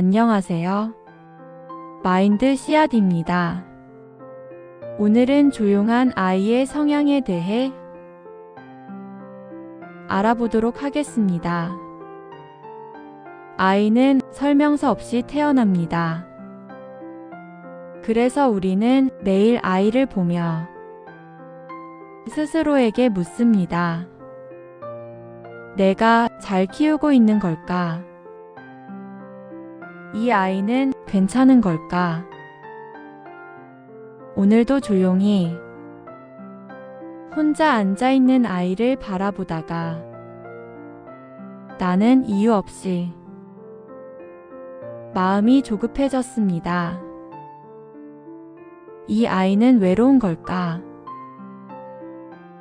안녕하세요. 마인드 씨앗입니다. 오늘은 조용한 아이의 성향에 대해 알아보도록 하겠습니다. 아이는 설명서 없이 태어납니다. 그래서 우리는 매일 아이를 보며 스스로에게 묻습니다. 내가 잘 키우고 있는 걸까? 이 아이는 괜찮은 걸까? 오늘도 조용히 혼자 앉아있는 아이를 바라보다가 나는 이유 없이 마음이 조급해졌습니다. 이 아이는 외로운 걸까?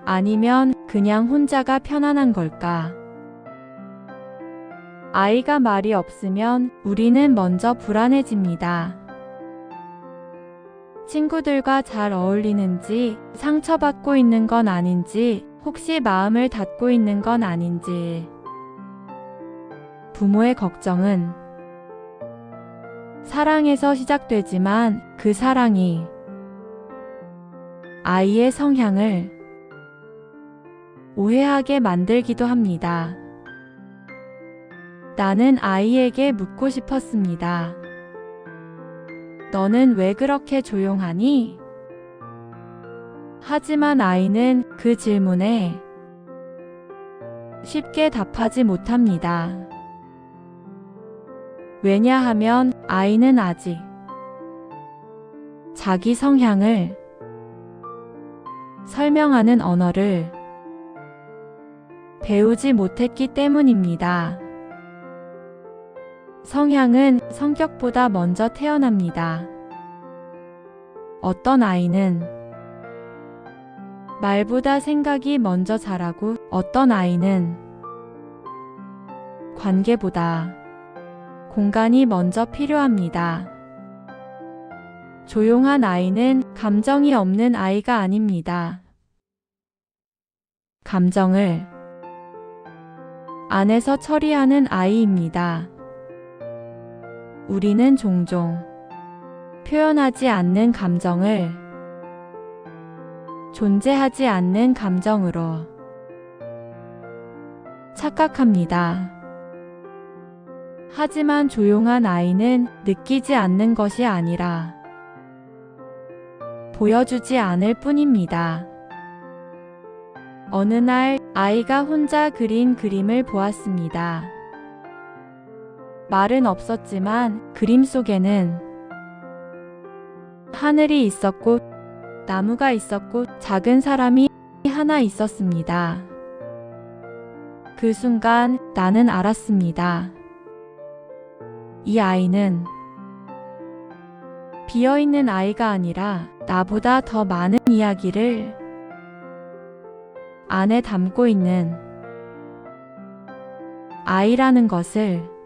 아니면 그냥 혼자가 편안한 걸까? 아이가 말이 없으면 우리는 먼저 불안해집니다. 친구들과 잘 어울리는지, 상처받고 있는 건 아닌지, 혹시 마음을 닫고 있는 건 아닌지. 부모의 걱정은 사랑에서 시작되지만 그 사랑이 아이의 성향을 오해하게 만들기도 합니다. 나는 아이에게 묻고 싶었습니다. 너는 왜 그렇게 조용하니? 하지만 아이는 그 질문에 쉽게 답하지 못합니다. 왜냐하면 아이는 아직 자기 성향을 설명하는 언어를 배우지 못했기 때문입니다. 성향은 성격보다 먼저 태어납니다. 어떤 아이는 말보다 생각이 먼저 자라고 어떤 아이는 관계보다 공간이 먼저 필요합니다. 조용한 아이는 감정이 없는 아이가 아닙니다. 감정을 안에서 처리하는 아이입니다. 우리는 종종 표현하지 않는 감정을 존재하지 않는 감정으로 착각합니다. 하지만 조용한 아이는 느끼지 않는 것이 아니라 보여주지 않을 뿐입니다. 어느 날 아이가 혼자 그린 그림을 보았습니다. 말은 없었지만 그림 속에는 하늘이 있었고 나무가 있었고 작은 사람이 하나 있었습니다. 그 순간 나는 알았습니다. 이 아이는 비어있는 아이가 아니라 나보다 더 많은 이야기를 안에 담고 있는 아이라는 것을.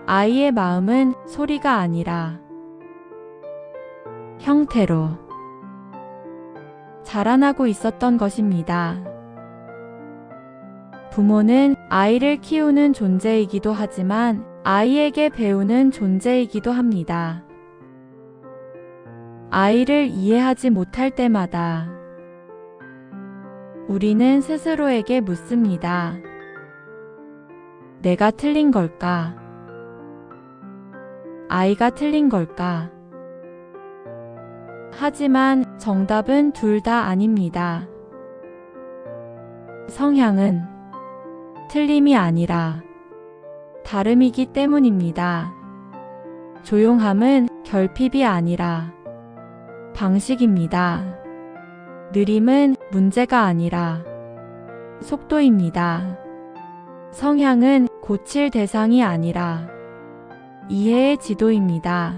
아이의 마음은 소리가 아니라 형태로 자라나고 있었던 것입니다. 부모는 아이를 키우는 존재이기도 하지만 아이에게 배우는 존재이기도 합니다. 아이를 이해하지 못할 때마다 우리는 스스로에게 묻습니다. 내가 틀린 걸까? 아이가 틀린 걸까? 하지만 정답은 둘 다 아닙니다. 성향은 틀림이 아니라 다름이기 때문입니다. 조용함은 결핍이 아니라 방식입니다. 느림은 문제가 아니라 속도입니다. 성향은 고칠 대상이 아니라 이해의 지도입니다.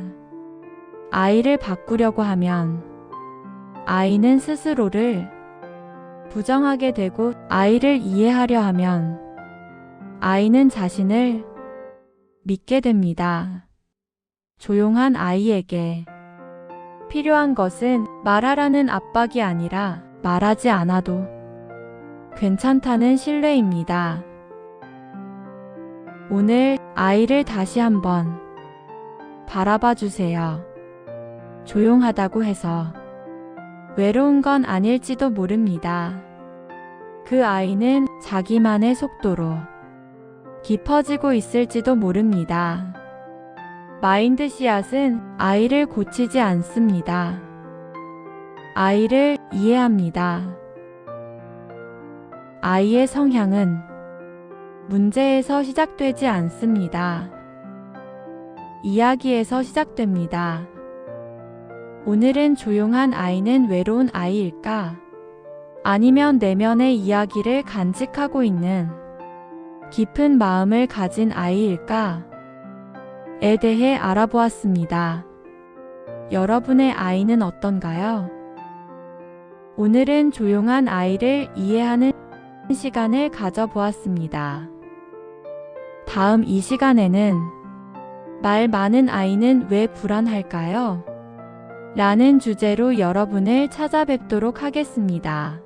아이를 바꾸려고 하면 아이는 스스로를 부정하게 되고 아이를 이해하려 하면 아이는 자신을 믿게 됩니다. 조용한 아이에게 필요한 것은 말하라는 압박이 아니라 말하지 않아도 괜찮다는 신뢰입니다. 오늘 아이를 다시 한번 바라봐 주세요. 조용하다고 해서 외로운 건 아닐지도 모릅니다. 그 아이는 자기만의 속도로 깊어지고 있을지도 모릅니다. 마인드씨앗은 아이를 고치지 않습니다. 아이를 이해합니다. 아이의 성향은 문제에서 시작되지 않습니다. 이야기에서 시작됩니다. 오늘은 조용한 아이는 외로운 아이일까? 아니면 내면의 이야기를 간직하고 있는 깊은 마음을 가진 아이일까? 에 대해 알아보았습니다. 여러분의 아이는 어떤가요? 오늘은 조용한 아이를 이해하는 시간을 가져보았습니다. 다음 이 시간에는 말 많은 아이는 왜 불안할까요? 라는 주제로 여러분을 찾아뵙도록 하겠습니다.